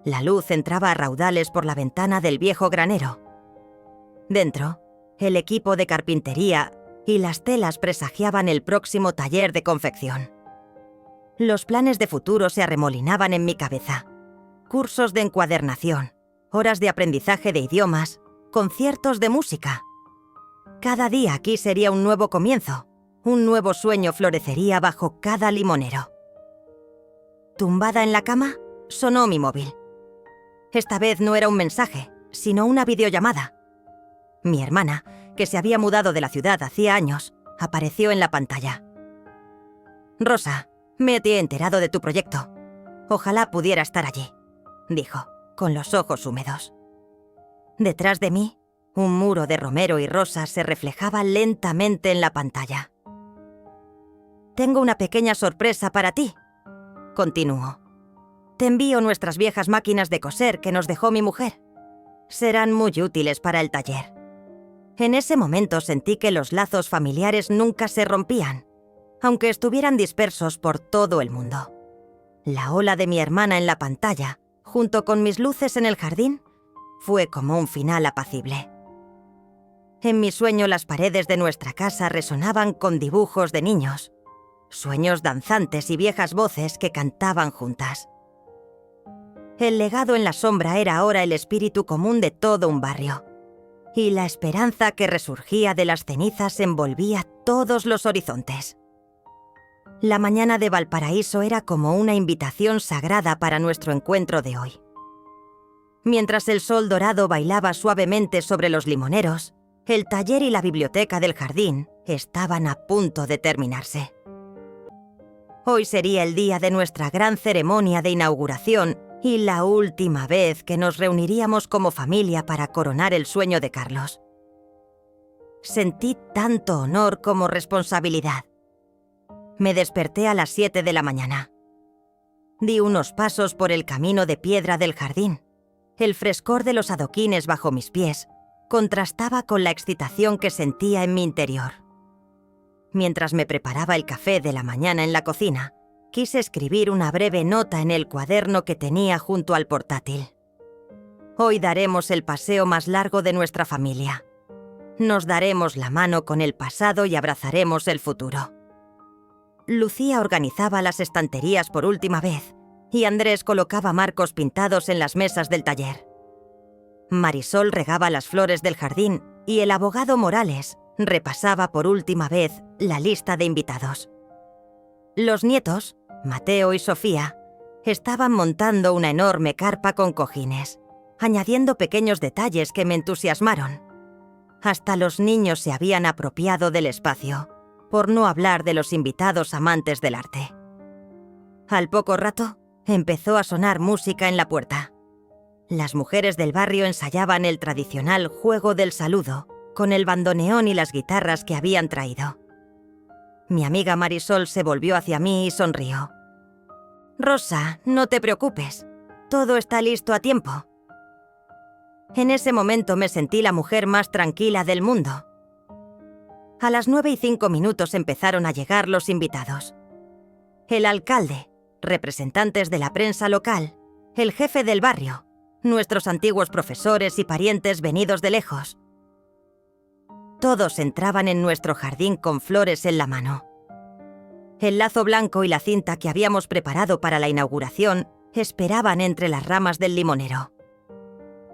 La luz entraba a raudales por la ventana del viejo granero. Dentro, el equipo de carpintería y las telas presagiaban el próximo taller de confección. Los planes de futuro se arremolinaban en mi cabeza. Cursos de encuadernación, horas de aprendizaje de idiomas, conciertos de música. Cada día aquí sería un nuevo comienzo. Un nuevo sueño florecería bajo cada limonero. Tumbada en la cama, sonó mi móvil. Esta vez no era un mensaje, sino una videollamada. Mi hermana, que se había mudado de la ciudad hacía años, apareció en la pantalla. «Rosa, me he enterado de tu proyecto. Ojalá pudiera estar allí», dijo, con los ojos húmedos. Detrás de mí, un muro de romero y rosas se reflejaba lentamente en la pantalla. «Tengo una pequeña sorpresa para ti», continuó. «Te envío nuestras viejas máquinas de coser que nos dejó mi mujer. Serán muy útiles para el taller». En ese momento sentí que los lazos familiares nunca se rompían, aunque estuvieran dispersos por todo el mundo. La ola de mi hermana en la pantalla, junto con mis luces en el jardín, fue como un final apacible. En mi sueño las paredes de nuestra casa resonaban con dibujos de niños, sueños danzantes y viejas voces que cantaban juntas. El legado en la sombra era ahora el espíritu común de todo un barrio, y la esperanza que resurgía de las cenizas envolvía todos los horizontes. La mañana de Valparaíso era como una invitación sagrada para nuestro encuentro de hoy. Mientras el sol dorado bailaba suavemente sobre los limoneros, el taller y la biblioteca del jardín estaban a punto de terminarse. Hoy sería el día de nuestra gran ceremonia de inauguración y la última vez que nos reuniríamos como familia para coronar el sueño de Carlos. Sentí tanto honor como responsabilidad. Me desperté a las 7 de la mañana. Di unos pasos por el camino de piedra del jardín. El frescor de los adoquines bajo mis pies contrastaba con la excitación que sentía en mi interior. Mientras me preparaba el café de la mañana en la cocina, quise escribir una breve nota en el cuaderno que tenía junto al portátil. Hoy daremos el paseo más largo de nuestra familia. Nos daremos la mano con el pasado y abrazaremos el futuro. Lucía organizaba las estanterías por última vez y Andrés colocaba marcos pintados en las mesas del taller. Marisol regaba las flores del jardín y el abogado Morales repasaba por última vez la lista de invitados. Los nietos, Mateo y Sofía, estaban montando una enorme carpa con cojines. añadiendo pequeños detalles que me entusiasmaron. Hasta los niños se habían apropiado del espacio, por no hablar de los invitados amantes del arte. Al poco rato, empezó a sonar música en la puerta. Las mujeres del barrio ensayaban el tradicional juego del saludo, con el bandoneón y las guitarras que habían traído. Mi amiga Marisol se volvió hacia mí y sonrió. «Rosa, no te preocupes. Todo está listo a tiempo». En ese momento me sentí la mujer más tranquila del mundo. A las 9:05 empezaron a llegar los invitados. El alcalde, representantes de la prensa local, el jefe del barrio, nuestros antiguos profesores y parientes venidos de lejos. Todos entraban en nuestro jardín con flores en la mano. El lazo blanco y la cinta que habíamos preparado para la inauguración esperaban entre las ramas del limonero.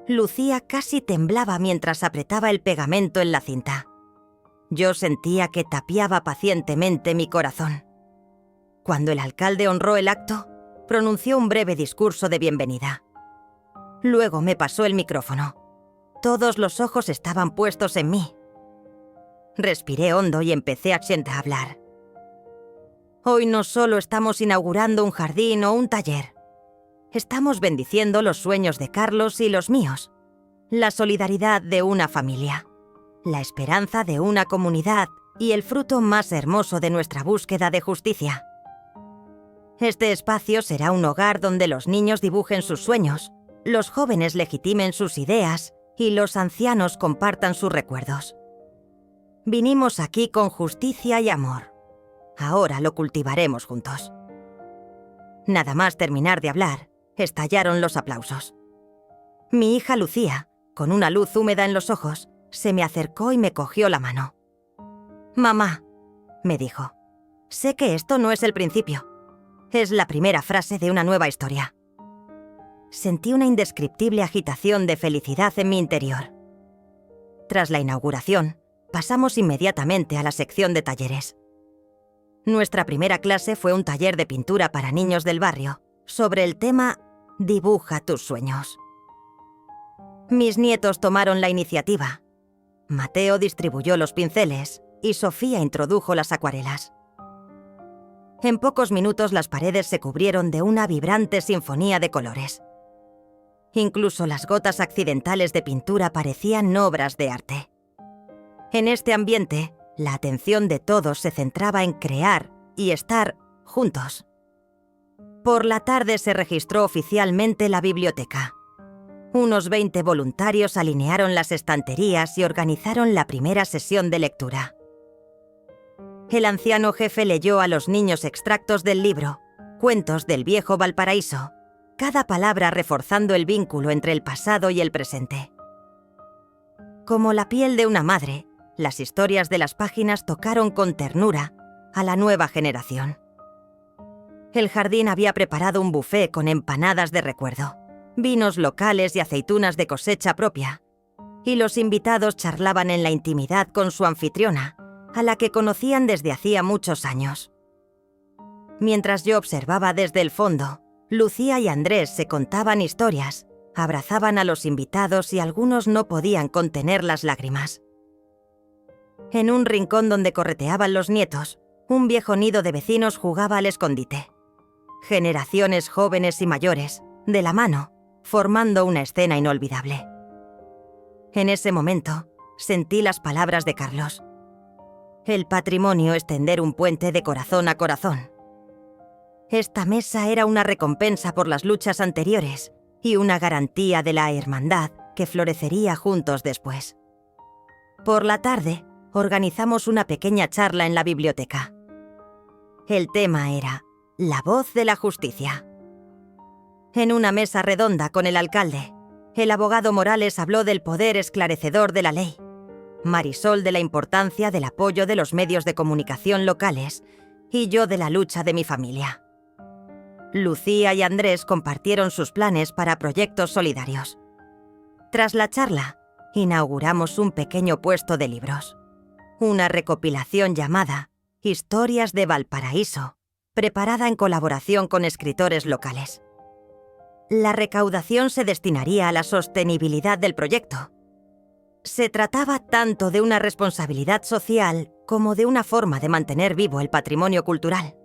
Lucía casi temblaba mientras apretaba el pegamento en la cinta. Yo sentía que tapiaba pacientemente mi corazón. Cuando el alcalde honró el acto, pronunció un breve discurso de bienvenida. Luego me pasó el micrófono. Todos los ojos estaban puestos en mí. Respiré hondo y empecé a hablar. Hoy no solo estamos inaugurando un jardín o un taller. Estamos bendiciendo los sueños de Carlos y los míos, la solidaridad de una familia, la esperanza de una comunidad y el fruto más hermoso de nuestra búsqueda de justicia. Este espacio será un hogar donde los niños dibujen sus sueños, los jóvenes legitimen sus ideas y los ancianos compartan sus recuerdos. Vinimos aquí con justicia y amor. Ahora lo cultivaremos juntos. Nada más terminar de hablar, estallaron los aplausos. Mi hija Lucía, con una luz húmeda en los ojos, se me acercó y me cogió la mano. «Mamá», me dijo, «sé que esto no es el principio. Es la primera frase de una nueva historia». Sentí una indescriptible agitación de felicidad en mi interior. Tras la inauguración, pasamos inmediatamente a la sección de talleres. Nuestra primera clase fue un taller de pintura para niños del barrio, sobre el tema «Dibuja tus sueños». Mis nietos tomaron la iniciativa. Mateo distribuyó los pinceles y Sofía introdujo las acuarelas. En pocos minutos las paredes se cubrieron de una vibrante sinfonía de colores. Incluso las gotas accidentales de pintura parecían obras de arte. En este ambiente, la atención de todos se centraba en crear y estar juntos. Por la tarde se registró oficialmente la biblioteca. Unos 20 voluntarios alinearon las estanterías y organizaron la primera sesión de lectura. El anciano jefe leyó a los niños extractos del libro, Cuentos del viejo Valparaíso, cada palabra reforzando el vínculo entre el pasado y el presente. Como la piel de una madre, las historias de las páginas tocaron con ternura a la nueva generación. El jardín había preparado un buffet con empanadas de recuerdo, vinos locales y aceitunas de cosecha propia, y los invitados charlaban en la intimidad con su anfitriona, a la que conocían desde hacía muchos años. Mientras yo observaba desde el fondo, Lucía y Andrés se contaban historias, abrazaban a los invitados y algunos no podían contener las lágrimas. En un rincón donde correteaban los nietos, un viejo nido de vecinos jugaba al escondite. Generaciones jóvenes y mayores, de la mano, formando una escena inolvidable. En ese momento, sentí las palabras de Carlos. El patrimonio es tender un puente de corazón a corazón. Esta mesa era una recompensa por las luchas anteriores y una garantía de la hermandad que florecería juntos después. Por la tarde, organizamos una pequeña charla en la biblioteca. El tema era la voz de la justicia. En una mesa redonda con el alcalde, el abogado Morales habló del poder esclarecedor de la ley, Marisol de la importancia del apoyo de los medios de comunicación locales y yo de la lucha de mi familia. Lucía y Andrés compartieron sus planes para proyectos solidarios. Tras la charla, inauguramos un pequeño puesto de libros. Una recopilación llamada Historias de Valparaíso, preparada en colaboración con escritores locales. La recaudación se destinaría a la sostenibilidad del proyecto. Se trataba tanto de una responsabilidad social como de una forma de mantener vivo el patrimonio cultural.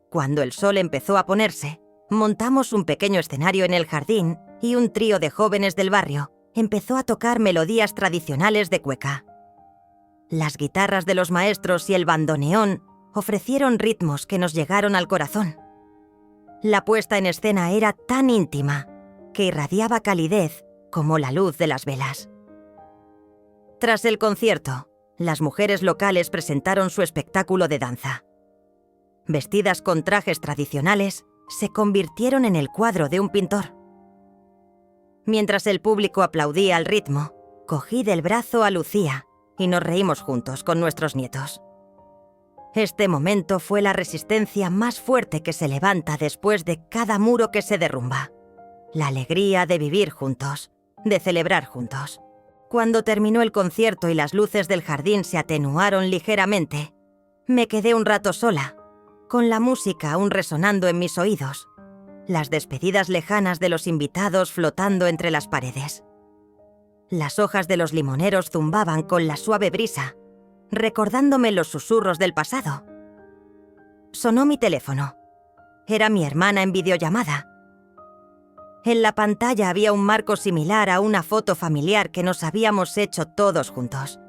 Cuando el sol empezó a ponerse, montamos un pequeño escenario en el jardín y un trío de jóvenes del barrio empezó a tocar melodías tradicionales de cueca. Las guitarras de los maestros y el bandoneón ofrecieron ritmos que nos llegaron al corazón. La puesta en escena era tan íntima que irradiaba calidez como la luz de las velas. Tras el concierto, las mujeres locales presentaron su espectáculo de danza. Vestidas con trajes tradicionales, se convirtieron en el cuadro de un pintor. Mientras el público aplaudía al ritmo, cogí del brazo a Lucía y nos reímos juntos con nuestros nietos. Este momento fue la resistencia más fuerte que se levanta después de cada muro que se derrumba. La alegría de vivir juntos, de celebrar juntos. Cuando terminó el concierto y las luces del jardín se atenuaron ligeramente, me quedé un rato sola, con la música aún resonando en mis oídos, las despedidas lejanas de los invitados flotando entre las paredes. Las hojas de los limoneros zumbaban con la suave brisa, recordándome los susurros del pasado. Sonó mi teléfono. Era mi hermana en videollamada. En la pantalla había un marco similar a una foto familiar que nos habíamos hecho todos juntos.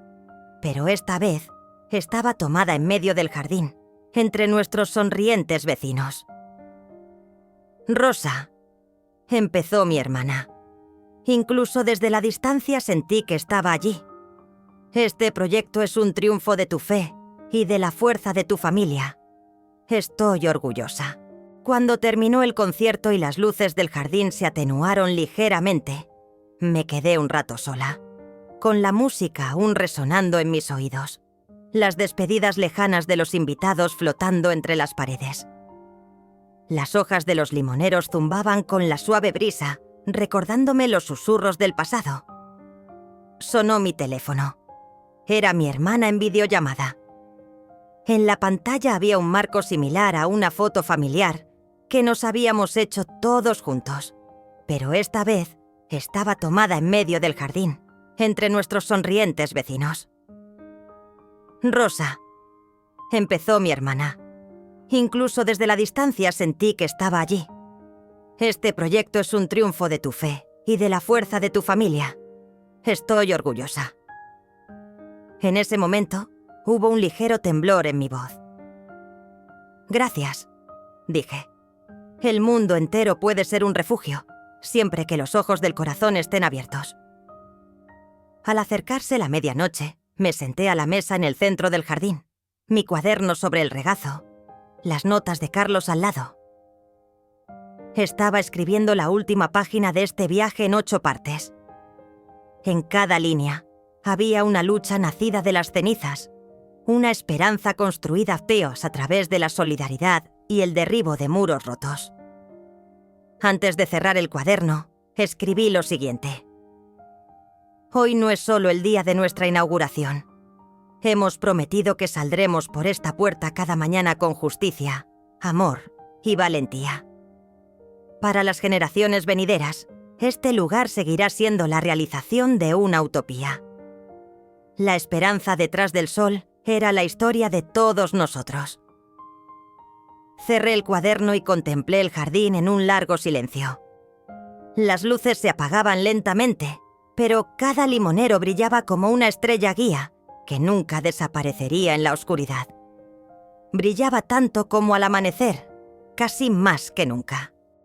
Pero esta vez estaba tomada en medio del jardín, entre nuestros sonrientes vecinos. «Rosa», empezó mi hermana. Incluso desde la distancia sentí que estaba allí. «Este proyecto es un triunfo de tu fe y de la fuerza de tu familia. Estoy orgullosa». Cuando terminó el concierto y las luces del jardín se atenuaron ligeramente, me quedé un rato sola, con la música aún resonando en mis oídos, las despedidas lejanas de los invitados flotando entre las paredes. Las hojas de los limoneros zumbaban con la suave brisa, recordándome los susurros del pasado. Sonó mi teléfono. Era mi hermana en videollamada. En la pantalla había un marco similar a una foto familiar que nos habíamos hecho todos juntos, pero esta vez estaba tomada en medio del jardín, entre nuestros sonrientes vecinos. «Rosa», empezó mi hermana. Incluso desde la distancia sentí que estaba allí. «Este proyecto es un triunfo de tu fe y de la fuerza de tu familia. Estoy orgullosa». En ese momento, hubo un ligero temblor en mi voz. «Gracias», dije. «El mundo entero puede ser un refugio, siempre que los ojos del corazón estén abiertos». Al acercarse la medianoche, me senté a la mesa en el centro del jardín, mi cuaderno sobre el regazo, las notas de Carlos al lado. Estaba escribiendo la última página de este viaje en 8 partes. En cada línea había una lucha nacida de las cenizas, una esperanza construida a través de la solidaridad y el derribo de muros rotos. Antes de cerrar el cuaderno, escribí lo siguiente. Hoy no es solo el día de nuestra inauguración. Hemos prometido que saldremos por esta puerta cada mañana con justicia, amor y valentía. Para las generaciones venideras, este lugar seguirá siendo la realización de una utopía. La esperanza detrás del sol era la historia de todos nosotros. Cerré el cuaderno y contemplé el jardín en un largo silencio. Las luces se apagaban lentamente, pero cada limonero brillaba como una estrella guía que nunca desaparecería en la oscuridad. Brillaba tanto como al amanecer, casi más que nunca.